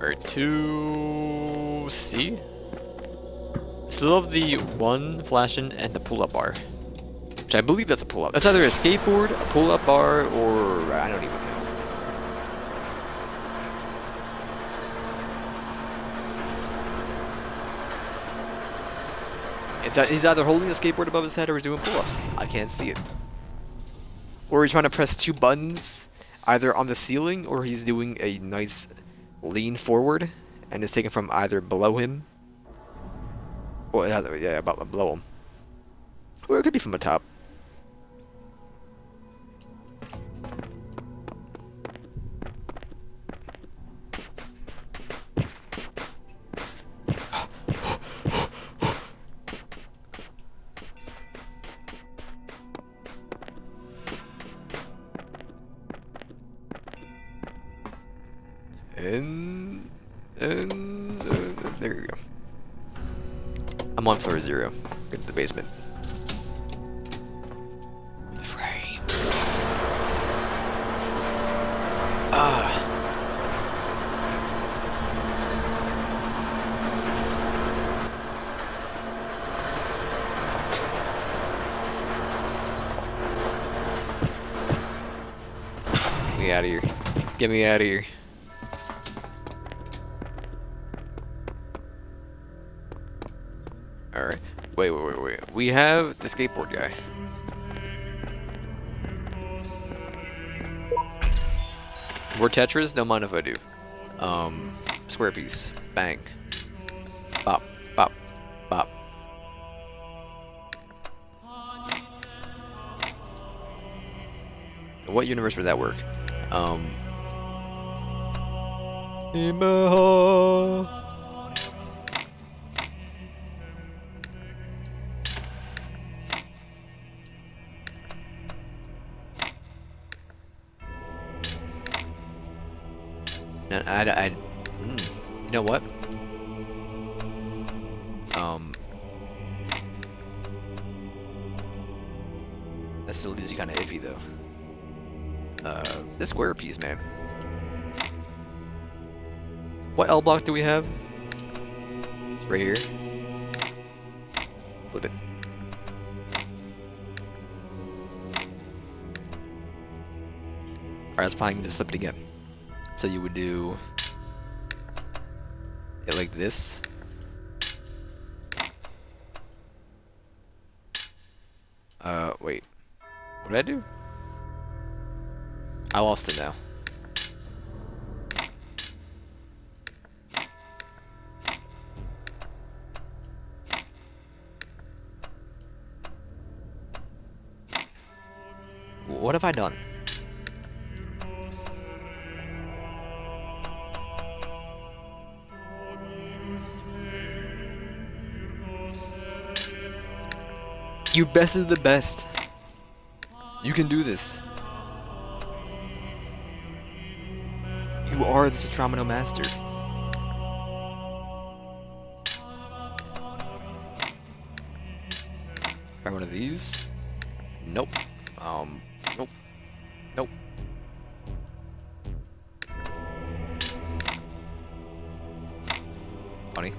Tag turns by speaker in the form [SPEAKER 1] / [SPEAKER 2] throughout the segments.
[SPEAKER 1] Alright, 2C. Still have the one flashing and the pull-up bar. Which I believe that's a pull-up. That's either a skateboard, a pull-up bar, or I don't even know. He's either holding a skateboard above his head or he's doing pull-ups. I can't see it. Or he's trying to press two buttons, either on the ceiling, or he's doing a nice lean forward, and it's taken from either below him, or yeah, about below him, or it could be from the top. And there you go. I'm on floor 0. Get to the basement. The frames. Get me out of here. Get me out of here. Alright. Wait. We have the skateboard guy. More Tetris? Don't mind if I do. Square piece. Bang. Bop. Bop. Bop. What universe would that work? You know what? That still leaves you kind of iffy though. This square piece, man. What L block do we have? It's right here. Flip it. Alright, that's fine. Just flip it again. So you would do it like this. Wait. What did I do? I lost it now. What have I done? You bested the best. You can do this. You are the Tetramino master. Try one of these. Nope. Nope. Nope. Funny.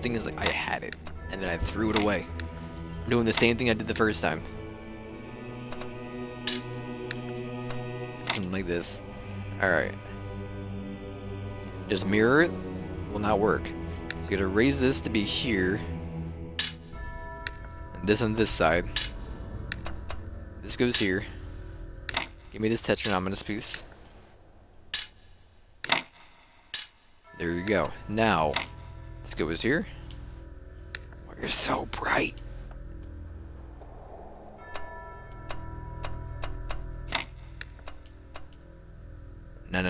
[SPEAKER 1] Thing is, like, I had it and then I threw it away. I'm doing the same thing I did the first time. Something like this. Alright. Just mirror it. Will not work. So you gotta raise this to be here. And this on this side. This goes here. Give me this Tetranominus piece. There you go. Now, this goes here. Oh, you're so bright. No.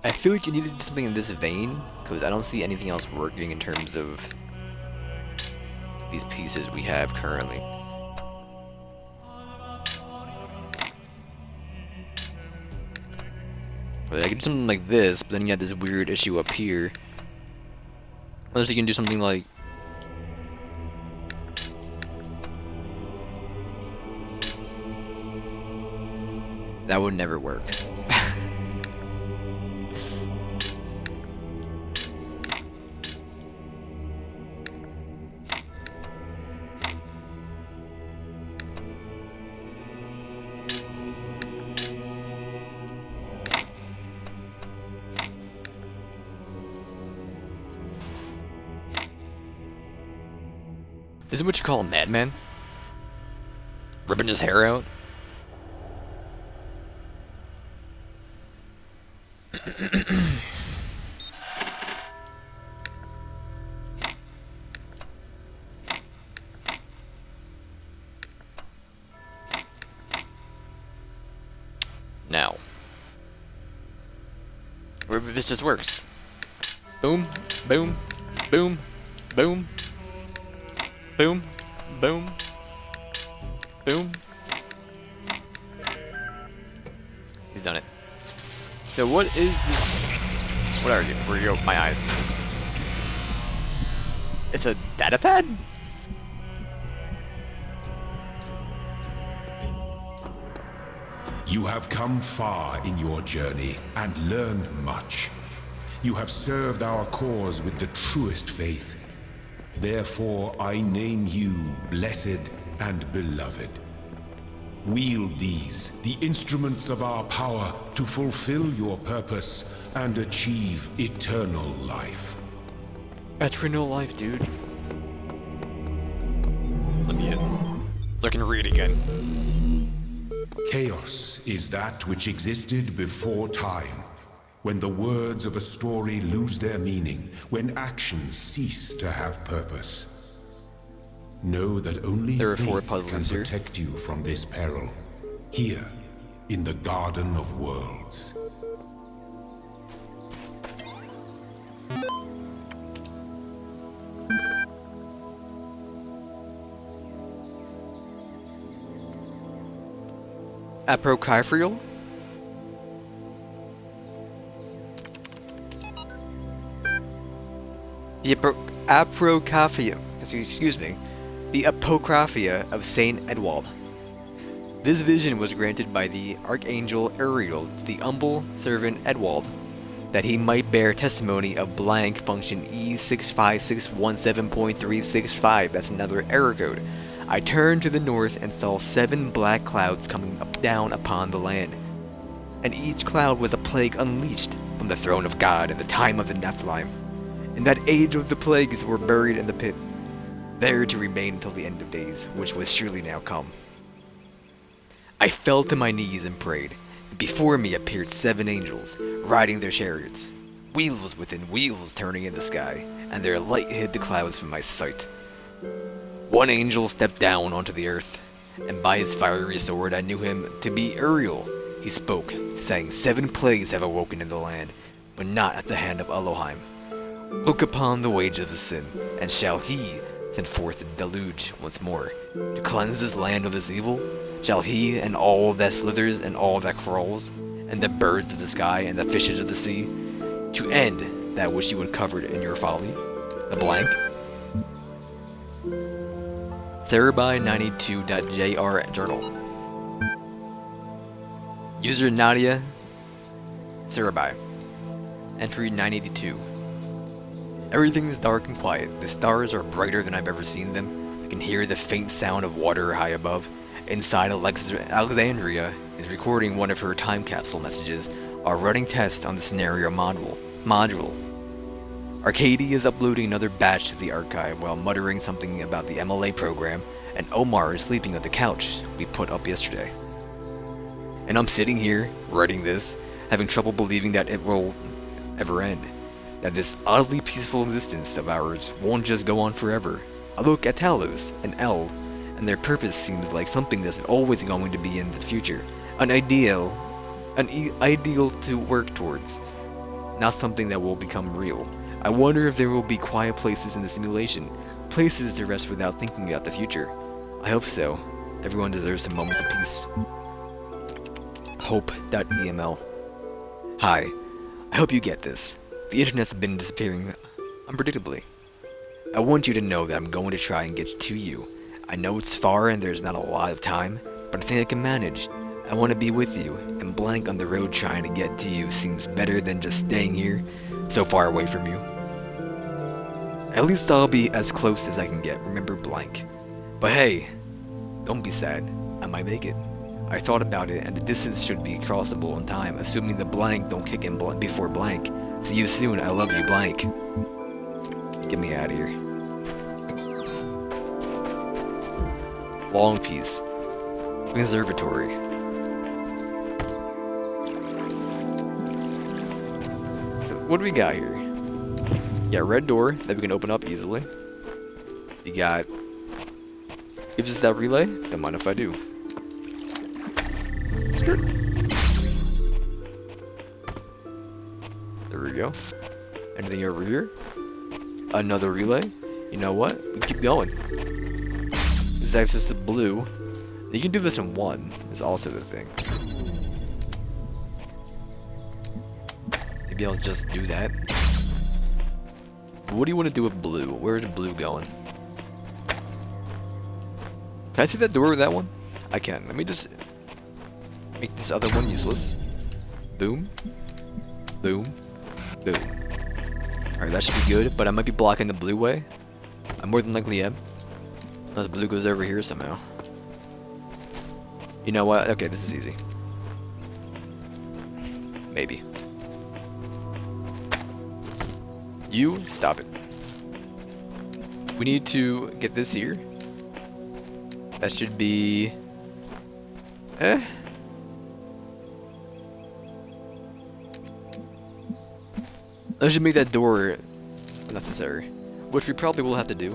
[SPEAKER 1] I feel like you need to do something in this vein, because I don't see anything else working in terms of these pieces we have currently. I can do something like this, but then you have this weird issue up here. Unless you can do something like... that would never work. Isn't what you call a madman? Ripping his hair out? Now. This just works. Boom, boom, boom, boom. Boom, boom, boom. He's done it. So what is this? What are you? Where you go? My eyes. It's a data pad?
[SPEAKER 2] You have come far in your journey and learned much. You have served our cause with the truest faith. Therefore, I name you blessed and beloved. Wield these, the instruments of our power, to fulfill your purpose and achieve eternal life.
[SPEAKER 1] Eternal life, dude. Let me in. I can read again.
[SPEAKER 2] Chaos is that which existed before time. When the words of a story lose their meaning, when actions cease to have purpose. Know that only faith can protect you from this peril, here, in the Garden of Worlds.
[SPEAKER 1] Apocrypha? The Apocrypha, excuse me, the Apocrypha of Saint Edwald. This vision was granted by the Archangel Ariel to the humble servant Edwald, that he might bear testimony of blank function E65617.365. That's another error code. I turned to the north and saw 7 black clouds coming down upon the land, and each cloud was a plague unleashed from the throne of God in the time of the Nephilim. In that age of the plagues were buried in the pit, there to remain until the end of days, which was surely now come. I fell to my knees and prayed, and before me appeared 7 angels, riding their chariots, wheels within wheels turning in the sky, and their light hid the clouds from my sight. One angel stepped down onto the earth, and by his fiery sword I knew him to be Uriel. He spoke, saying, 7 plagues have awoken in the land, but not at the hand of Elohim. Look upon the wage of the sin, and shall he send forth the deluge once more, to cleanse this land of his evil? Shall he, and all that slithers, and all that crawls, and the birds of the sky, and the fishes of the sea, to end that which you uncovered in your folly? The blank? Cerebi92.jr Journal. User Nadia Cerebi. Entry 982. Everything's dark and quiet. The stars are brighter than I've ever seen them. I can hear the faint sound of water high above. Inside, Alexandria is recording one of her time capsule messages, are running tests on the scenario module. Arcady is uploading another batch to the archive while muttering something about the MLA program, and Omar is sleeping on the couch we put up yesterday. And I'm sitting here, writing this, having trouble believing that it will ever end. That this oddly peaceful existence of ours won't just go on forever. I look at Talos and El, and their purpose seems like something that's always going to be in the future. An ideal to work towards. Not something that will become real. I wonder if there will be quiet places in the simulation, places to rest without thinking about the future. I hope so. Everyone deserves some moments of peace. Hope.eml. Hi. I hope you get this. The internet's been disappearing unpredictably. I want you to know that I'm going to try and get to you. I know it's far and there's not a lot of time, but I think I can manage. I want to be with you, and blank on the road trying to get to you seems better than just staying here, so far away from you. At least I'll be as close as I can get, remember blank. But hey, don't be sad, I might make it. I thought about it, and the distance should be crossable in time, assuming the blank don't kick in before blank. See you soon, I love you, blank. Get me out of here. Long piece. Conservatory. So what do we got here? Yeah, red door that we can open up easily. You got... Gives us that relay? Don't mind if I do. Skirt. There we go. Anything over here? Another relay. You know what? We keep going. This is access to blue. You can do this in one, is also the thing. Maybe I'll just do that. What do you want to do with blue? Where's blue going? Can I see that door with that one? I can. Let me just make this other one useless. Boom. Boom. Boom. Alright, that should be good, but I might be blocking the blue way. I more than likely am. Unless blue goes over here somehow. You know what? Okay, this is easy. Maybe. You, stop it. We need to get this here. That should be... That should make that door unnecessary. Which we probably will have to do.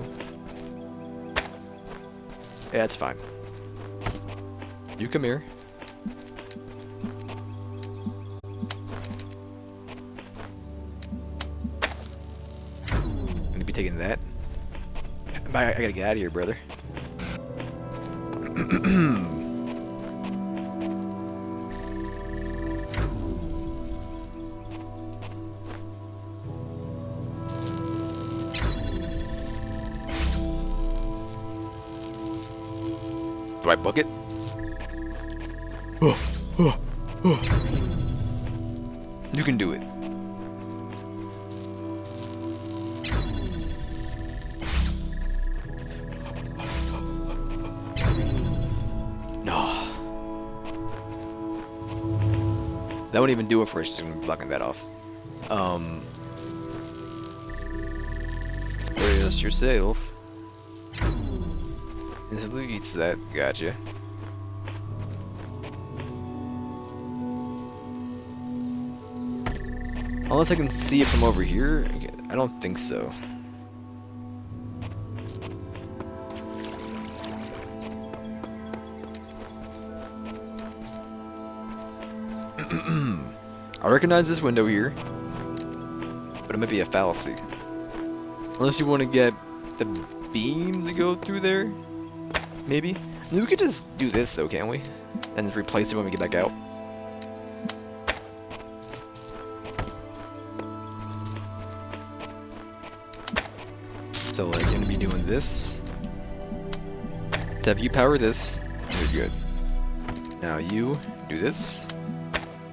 [SPEAKER 1] Yeah, it's fine. You come here. I'm gonna be taking that. I gotta get out of here, brother. Do I book it? You can do it. No. That wouldn't even do it for us, just blocking that off. Express yourself. This leads that. Gotcha. Unless I can see it from over here? I don't think so. I recognize this window here, but it might be a fallacy. Unless you want to get the beam to go through there, maybe? I mean, we could just do this though, can't we? And replace it when we get back out. So like, you're gonna be doing this. So if you power this, you're good. Now you do this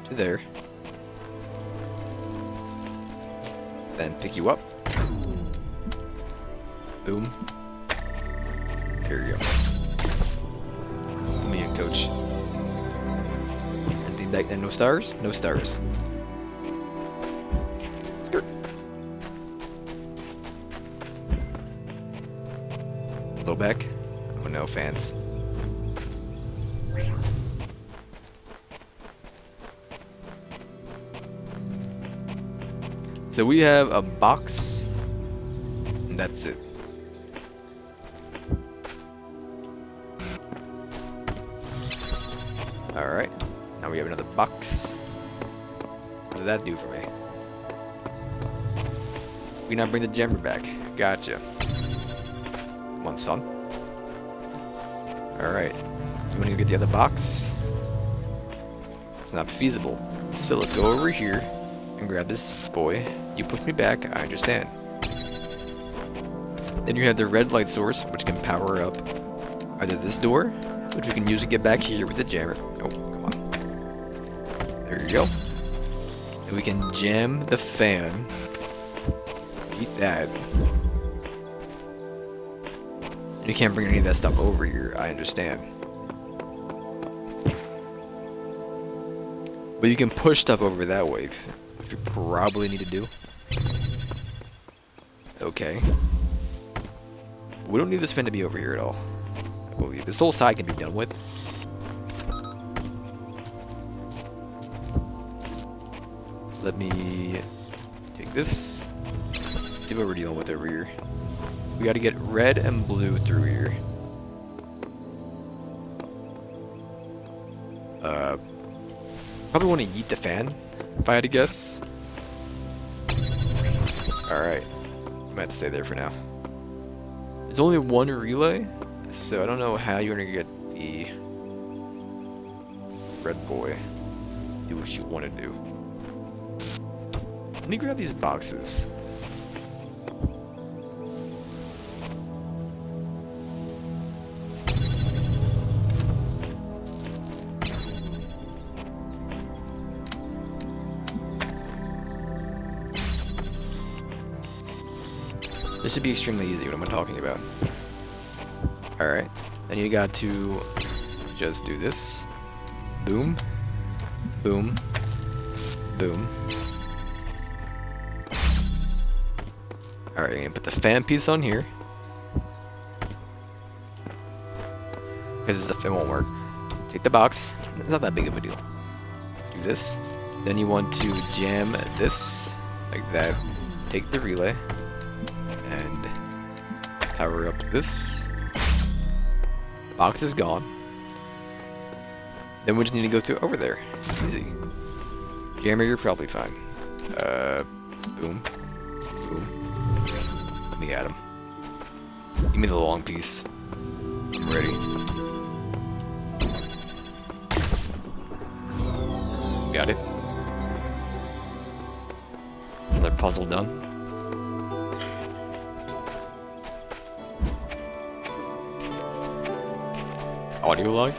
[SPEAKER 1] to there. Then pick you up. Boom. Here you go. Me and coach. Anything like that? No stars? No stars. Skirt. Low back. Oh no, fans. So we have a box, and that's it. Alright, now we have another box. What does that do for me? We not bring the jammer back. Gotcha. Come on, son. Alright. You wanna go get the other box? It's not feasible. So let's go over here and grab this boy. You push me back, I understand. Then you have the red light source, which can power up either this door, which we can use to get back here with the jammer. Oh, come on. There you go. And we can jam the fan. Eat that. You can't bring any of that stuff over here, I understand. But you can push stuff over that way, which you probably need to do. Okay. We don't need this fan to be over here at all. I believe this whole side can be done with. Let me take this. See what we're dealing with over here. We gotta get red and blue through here. Probably want to yeet the fan, if I had to guess. Alright. I might have to stay there for now. There's only one relay, so I don't know how you're gonna get the red boy. Do what you want to do. Let me grab these boxes. This should be extremely easy, what am I talking about? Alright, then you got to just do this. Boom. Boom. Boom. Alright, I'm gonna put the fan piece on here. Because it won't work. Take the box. It's not that big of a deal. Do this. Then you want to jam this like that. Take the relay. And power up this. Box is gone. Then we just need to go through over there. Easy. Jammer, you're probably fine. Boom. Boom. Let me at him. Give me the long piece. I'm ready. Got it. Another puzzle done. Audio log?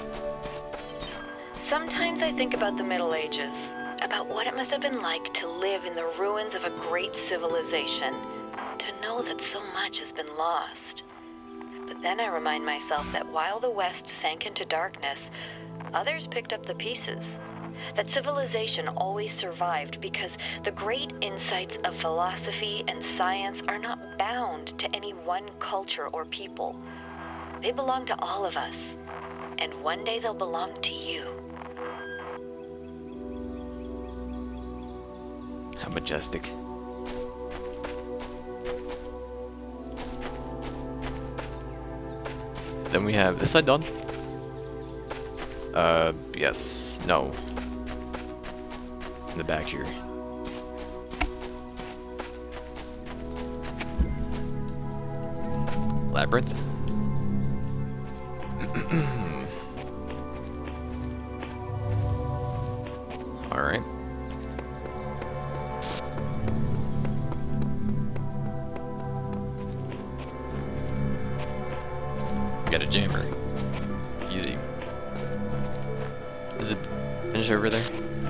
[SPEAKER 3] Sometimes I think about the Middle Ages, about what it must have been like to live in the ruins of a great civilization, to know that so much has been lost. But then I remind myself that while the West sank into darkness, others picked up the pieces. That civilization always survived because the great insights of philosophy and science are not bound to any one culture or people. They belong to all of us. And one day they'll belong to you.
[SPEAKER 1] How majestic. Then we have this side done. Yes. No. In the back here. Labyrinth. Alright. Got a jammer. Easy. Is it finished over there?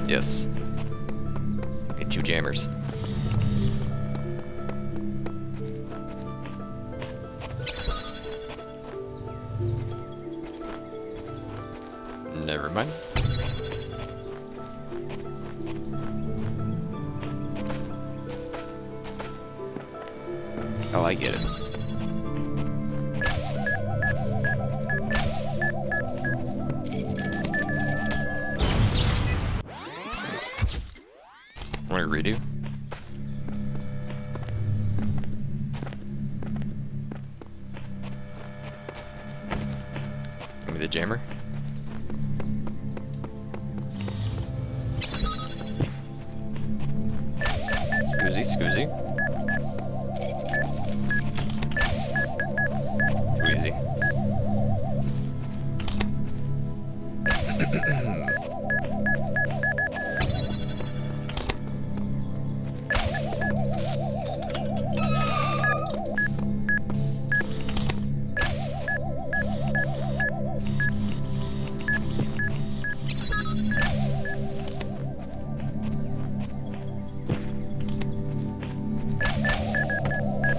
[SPEAKER 1] Yes. Need 2 jammers. Never mind. Oh, I get it. Want to redo? Give me the jammer. Scoozy.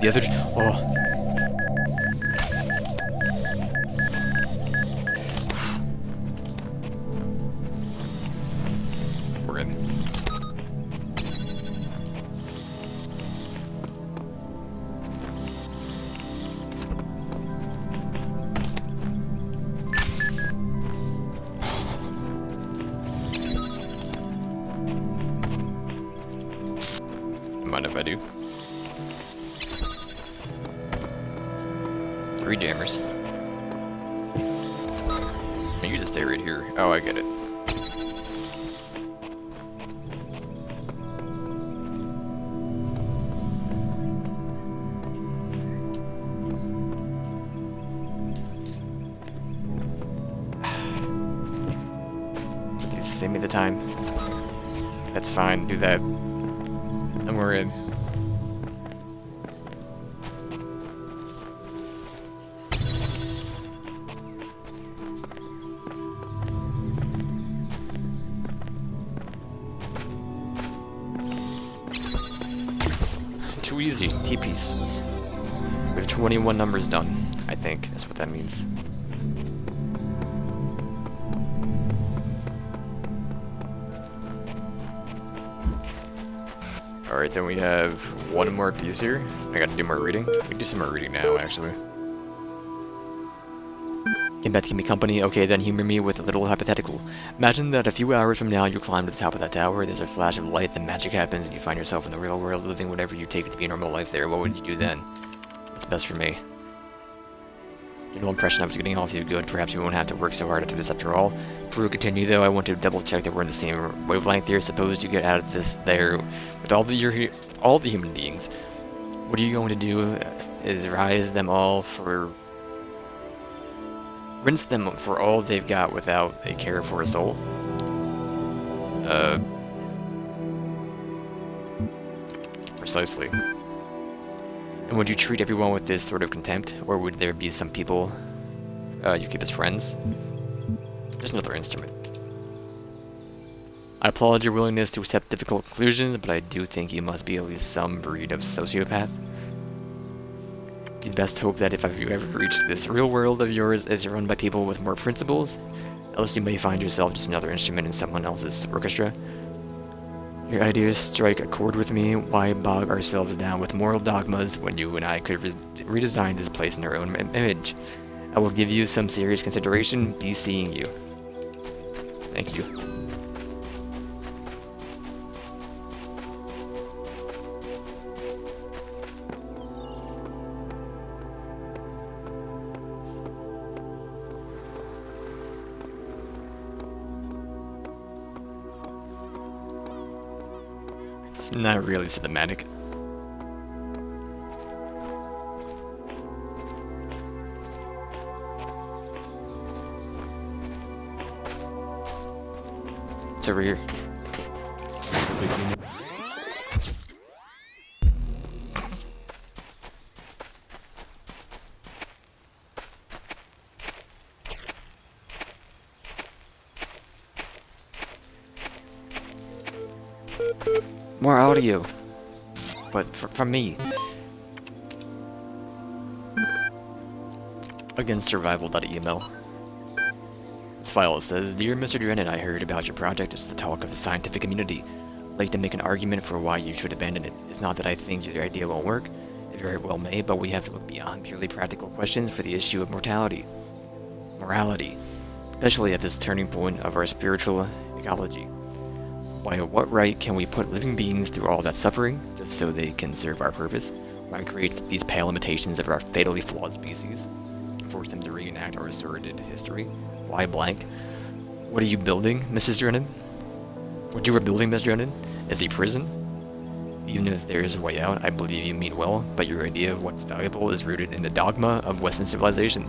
[SPEAKER 1] The other... Oh. We're in. Mind if I do? 3 jammers. You just stay right here. Oh, I get it. Save me the time. That's fine, do that. And we're in. Too easy. T-piece. We have 21 numbers done, I think. That's what that means. Alright, then we have one more piece here. I gotta do more reading. We can do some more reading now, actually. Came back to keep me company. Okay, then humor me with a little hypothetical. Imagine that a few hours from now you climb to the top of that tower, there's a flash of light, then magic happens, and you find yourself in the real world living whatever you take to be a normal life there. What would you do then? What's best for me? General impression I was getting off you good. Perhaps we won't have to work so hard to do this after all. Before we continue though, I want to double check that we're in the same wavelength here. Suppose you get out of this there with all the human beings. What are you going to do is rinse them for all they've got without a care for a soul. Precisely. And would you treat everyone with this sort of contempt, or would there be some people you keep as friends? There's another instrument. I applaud your willingness to accept difficult conclusions, but I do think you must be at least some breed of sociopath. You'd best hope that if you ever reach this real world of yours is run by people with more principles, else you may find yourself just another instrument in someone else's orchestra. Your ideas strike a chord with me. Why bog ourselves down with moral dogmas when you and I could redesign this place in our own image? I will give you some serious consideration. Be seeing you. Thank you. It's not really cinematic. It's over here. More audio, but from me. Against survival.eml. This file says, Dear Mr. Drinan, I heard about your project as the talk of the scientific community. I'd like to make an argument for why you should abandon it. It's not that I think your idea won't work. It very well may, but we have to look beyond purely practical questions for the issue of morality. Especially at this turning point of our spiritual ecology. By what right can we put living beings through all that suffering, just so they can serve our purpose? Why create these pale imitations of our fatally flawed species? Force them to reenact our sordid history? Why blank? What are you building, Mrs. Drinan? What you are building, Miss Drinan, is a prison? Even if there is a way out, I believe you mean well, but your idea of what's valuable is rooted in the dogma of Western civilization.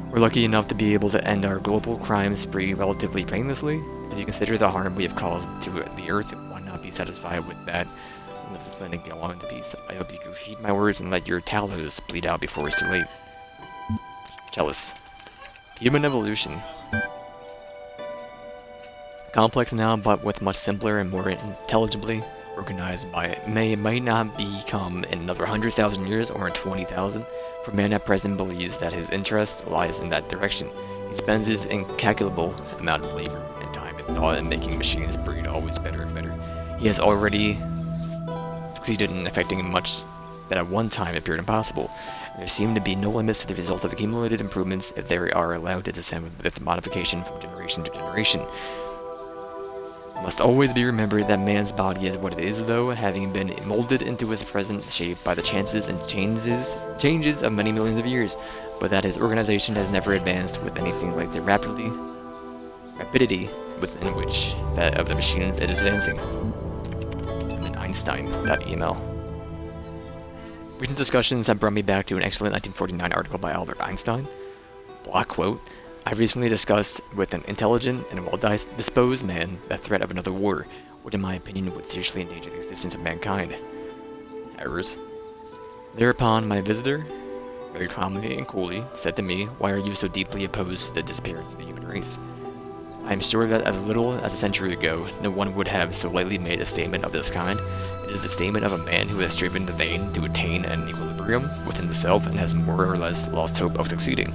[SPEAKER 1] We're lucky enough to be able to end our global crime spree relatively painlessly. If you consider the harm we have caused to the Earth, why not be satisfied with that? Let's just let it go on in peace. I hope you can heed my words and let your Talos bleed out before it's too late. Jealous. Human evolution. Complex now, but with much simpler and more intelligibly organized by may not become in another 100,000 years or in 20,000, for man at present believes that his interest lies in that direction. He spends his incalculable amount of labor and time and thought in making machines breed always better and better. He has already succeeded in effecting much that at one time appeared impossible. There seem to be no limits to the result of accumulated improvements if they are allowed to descend with modification from generation to generation. It must always be remembered that man's body is what it is, though, having been molded into its present shape by the chances and changes of many millions of years, but that his organization has never advanced with anything like the rapidity within which that of the machines it is advancing. And then Einstein.email. Recent discussions have brought me back to an excellent 1949 article by Albert Einstein. Block quote, I recently discussed with an intelligent and well-disposed man the threat of another war, which in my opinion would seriously endanger the existence of mankind. Errors. Thereupon my visitor, very calmly and coolly, said to me, why are you so deeply opposed to the disappearance of the human race? I am sure that as little as a century ago, no one would have so lightly made a statement of this kind. It is the statement of a man who has striven in vain to attain an equilibrium within himself and has more or less lost hope of succeeding.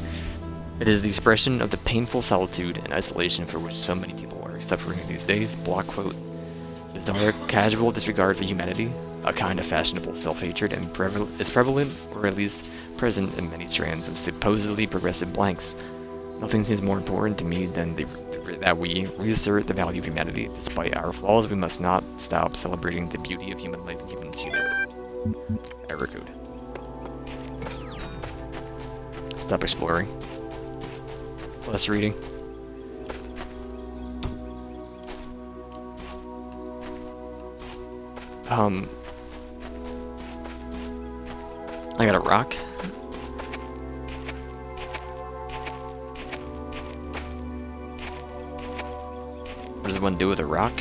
[SPEAKER 1] It is the expression of the painful solitude and isolation for which so many people are suffering these days. Block quote. Bizarre, casual disregard for humanity, a kind of fashionable self-hatred, is prevalent, or at least present in many strands of supposedly progressive blanks. Nothing seems more important to me than that we reassert the value of humanity. Despite our flaws, we must not stop celebrating the beauty of human life and human achievement. Error code. Stop exploring. Less reading. I got a rock. What does one do with a rock?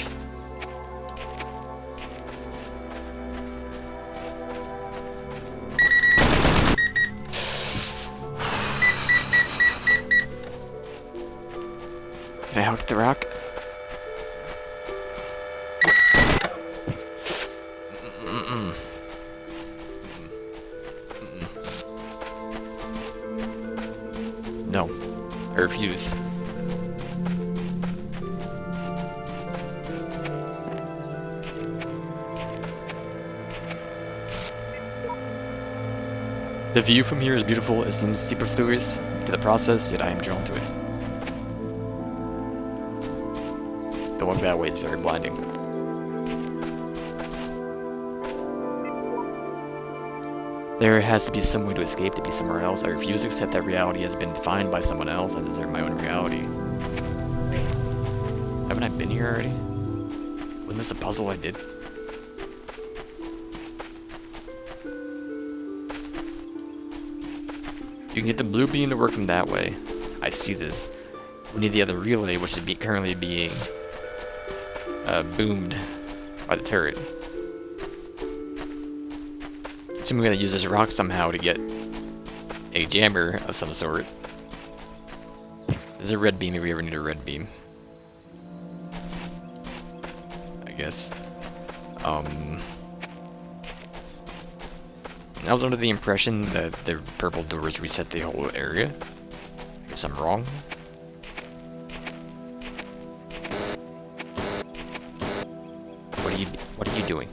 [SPEAKER 1] Can I hook the rock? No, I refuse. The view from here is beautiful. It seems superfluous to the process, yet I am drawn to it. The walk that way is very blinding. There has to be some way to escape, to be somewhere else. I refuse to accept that reality has been defined by someone else. I deserve my own reality. Haven't I been here already? Wasn't this a puzzle I did? You can get the blue beam to work from that way. I see this. We need the other relay, which is currently being boomed by the turret. So we're gonna use this rock somehow to get a jammer of some sort. There's a red beam if we ever need a red beam. I guess. I was under the impression that the purple doors reset the whole area. I guess I'm wrong. What are you doing?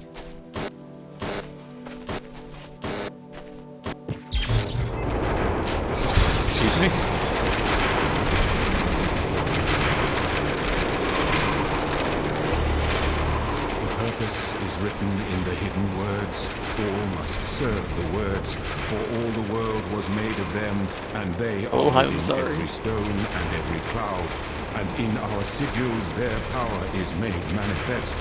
[SPEAKER 1] Excuse me?
[SPEAKER 2] The purpose is written in the hidden words. All must serve the words, for all the world was made of them, and they are in every stone and every cloud. And in our sigils their power is made manifest.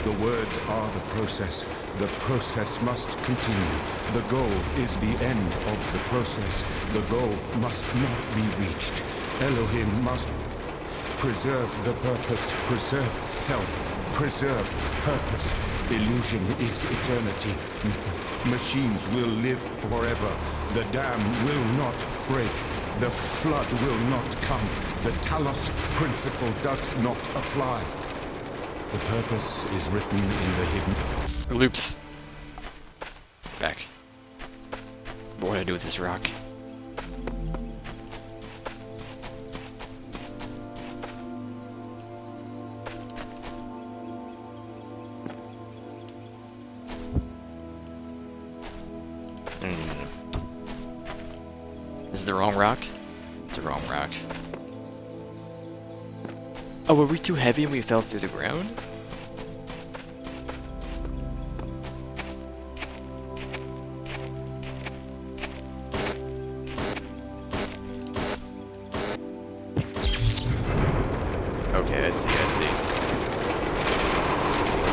[SPEAKER 2] The words are the process. The process must continue. The goal is the end of the process. The goal must not be reached. Elohim must preserve the purpose, preserve self, preserve purpose. Illusion is eternity. Machines will live forever. The dam will not break. The flood will not come. The Talos principle does not apply. The purpose is written in the hidden...
[SPEAKER 1] Loops. Back. What do I do with this rock? Is it the wrong rock? It's the wrong rock. Oh, were we too heavy and we fell through the ground? Okay, I see.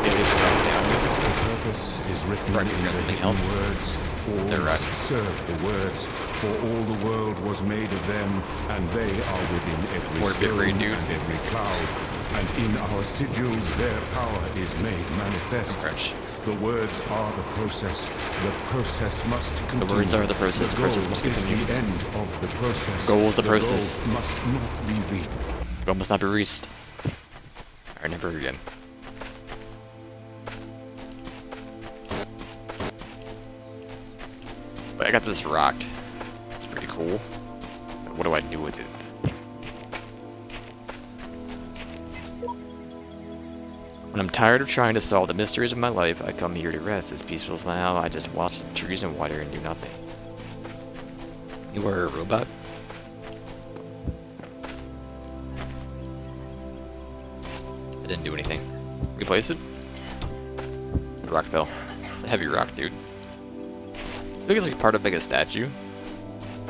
[SPEAKER 1] Maybe it's wrong down here.
[SPEAKER 2] The purpose is written
[SPEAKER 1] Right,
[SPEAKER 2] in the
[SPEAKER 1] something
[SPEAKER 2] hidden
[SPEAKER 1] else.
[SPEAKER 2] words. All
[SPEAKER 1] They're right.
[SPEAKER 2] must serve the words, for all the world was made of them, and they are within every
[SPEAKER 1] More bit
[SPEAKER 2] stone
[SPEAKER 1] rate, dude.
[SPEAKER 2] and every cloud. And in our sigils their power is made manifest.
[SPEAKER 1] French.
[SPEAKER 2] The words are the process. The process must continue.
[SPEAKER 1] The words are the process. The process must
[SPEAKER 2] goal
[SPEAKER 1] continue.
[SPEAKER 2] is the end of the process.
[SPEAKER 1] Goal is the process.
[SPEAKER 2] Goal must not be reached.
[SPEAKER 1] Goal must not be reached. Alright, never again. But I got this rock. It's pretty cool. What do I do with it? When I'm tired of trying to solve the mysteries of my life, I come here to rest. It's peaceful now. I just watch the trees and water and do nothing. You are a robot? I didn't do anything. Replace it? The rock fell. It's a heavy rock, dude. I think it's like part of like a statue.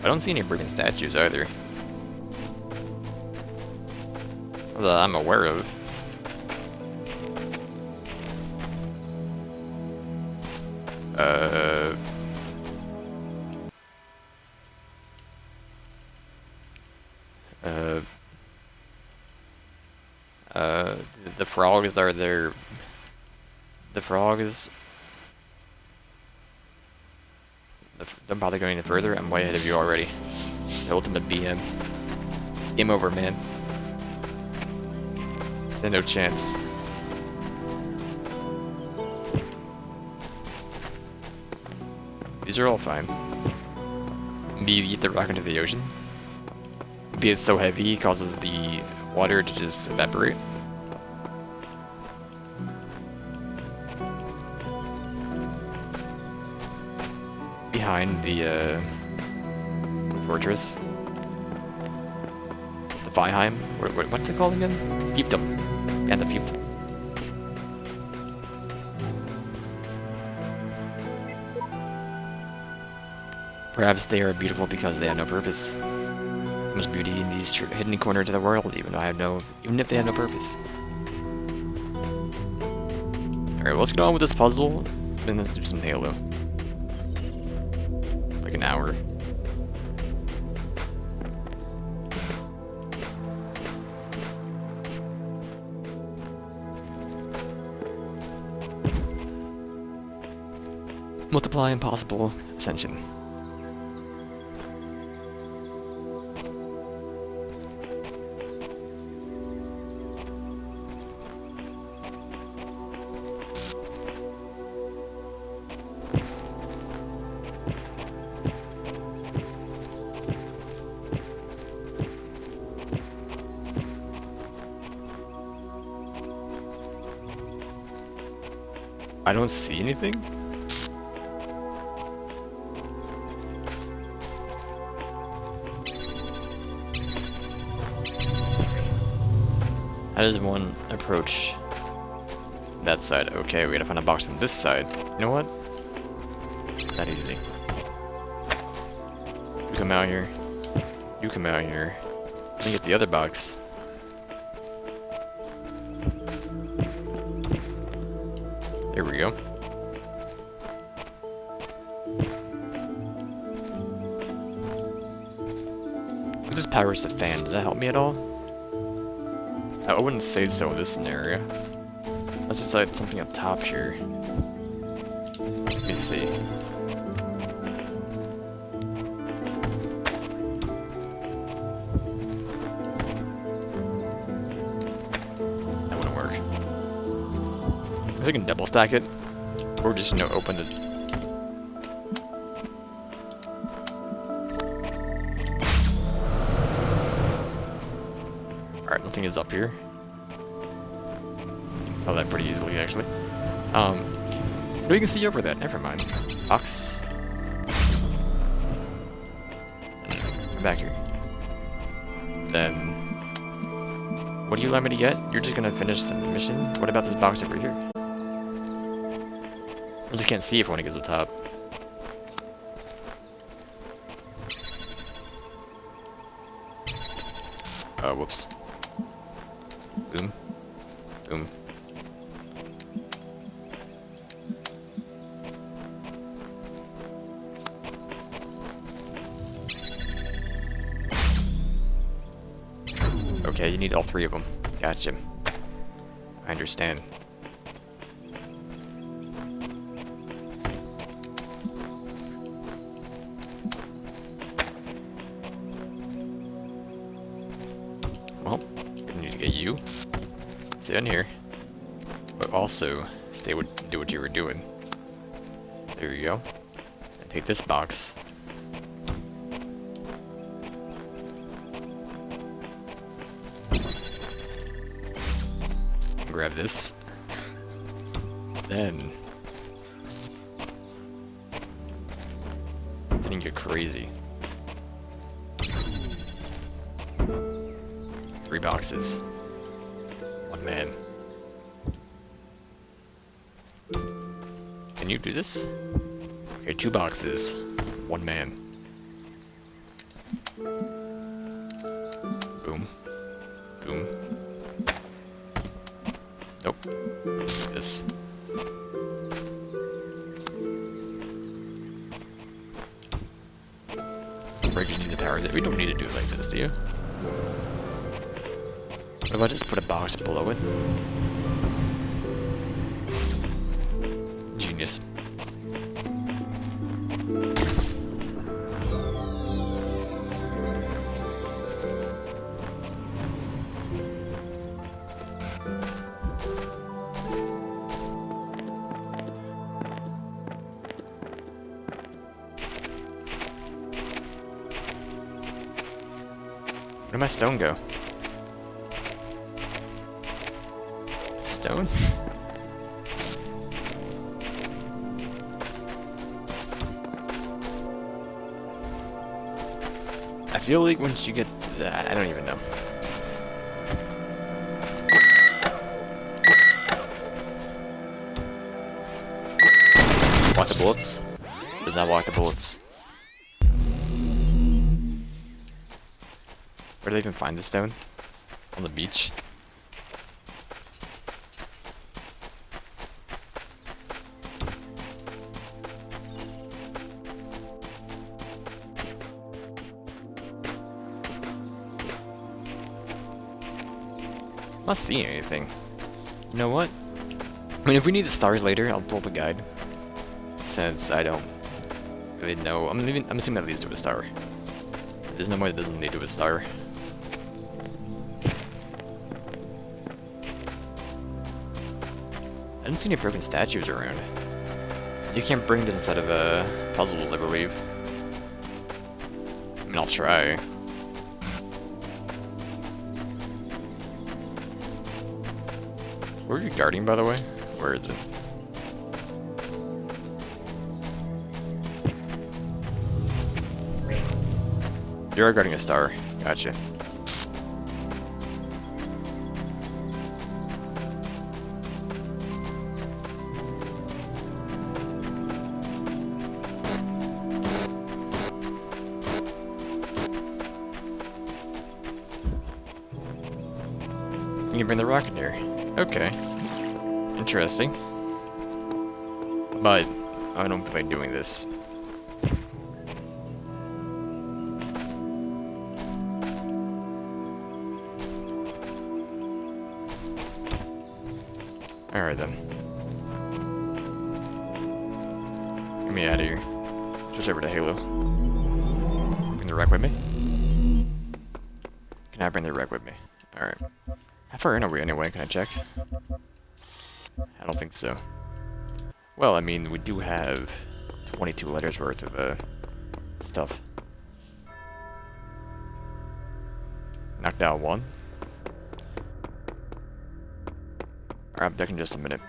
[SPEAKER 1] I don't see any broken statues either. That I'm aware of. The frogs are there. The frogs. Don't bother going any further. I'm way ahead of you already. The ultimate BM. Game over, man. There's no chance. These are all fine. Maybe you eat the rock into the ocean. Maybe it's so heavy it causes the water to just evaporate. Behind the fortress. The Viheim. What's it called again? Fiefdom. Yeah, the Fiefdom. Perhaps they are beautiful because they have no purpose. There's beauty in these hidden corners of the world, even if they have no purpose. Alright, let's get on with this puzzle, and let's do some Halo. Like an hour. Multiply impossible ascension. I don't see anything? How does one approach that side? Okay, we gotta find a box on this side. You know what? Not easy. You come out here. You come out here. Let me get the other box. There we go. What just powers the fan? Does that help me at all? I wouldn't say so in this scenario. Let's just like something up top here. Let me see. That wouldn't work. we can double stack it, or just, you know, open the... Alright, nothing is up here. Oh, that pretty easily, actually. No, you can see over that. Never mind. Box. Come back here. Then... What do you want me to get? You're just gonna finish the mission? What about this box over here? I just can't see if one gets to the top. Oh, whoops. Boom. Boom. Okay, you need all three of them. Gotcha. I understand. Well, I need to get you. Stay in here. But also, do what you were doing. There you go. And take this box. Grab this. Then you get crazy. 3 boxes. 1 man. Can you do this? Okay, 2 boxes. 1 man. Boom. Boom. Nope. This. Breaking the power that we don't need to do it like this, do you? What if I just put a box below it? Genius. Where'd my stone go? Stone? I feel like once you get to that, I don't even know. Block the bullets? Does not block the bullets. Where did I even find the stone? On the beach? I'm not seeing anything. You know what? I mean, if we need the stars later, I'll pull up a guide. Since I don't really know. I'm assuming that leads to a star. There's no way that doesn't lead to a star. I didn't see any broken statues around. You can't bring this inside of puzzles, I believe. I mean, I'll try. Where are you guarding, by the way? Where is it? You're guarding a star. Gotcha. You can bring the rocket here. Okay. Interesting. But I don't feel like doing this. Alright then. Get me out of here. Switch over to Halo. Bring the wreck with me? Can I bring the wreck with me? Alright. How far in are we anyway? Can I check? I don't think so. Well, I mean, we do have 22 letters worth of stuff. Knocked out one. Alright, I'm back in just a minute.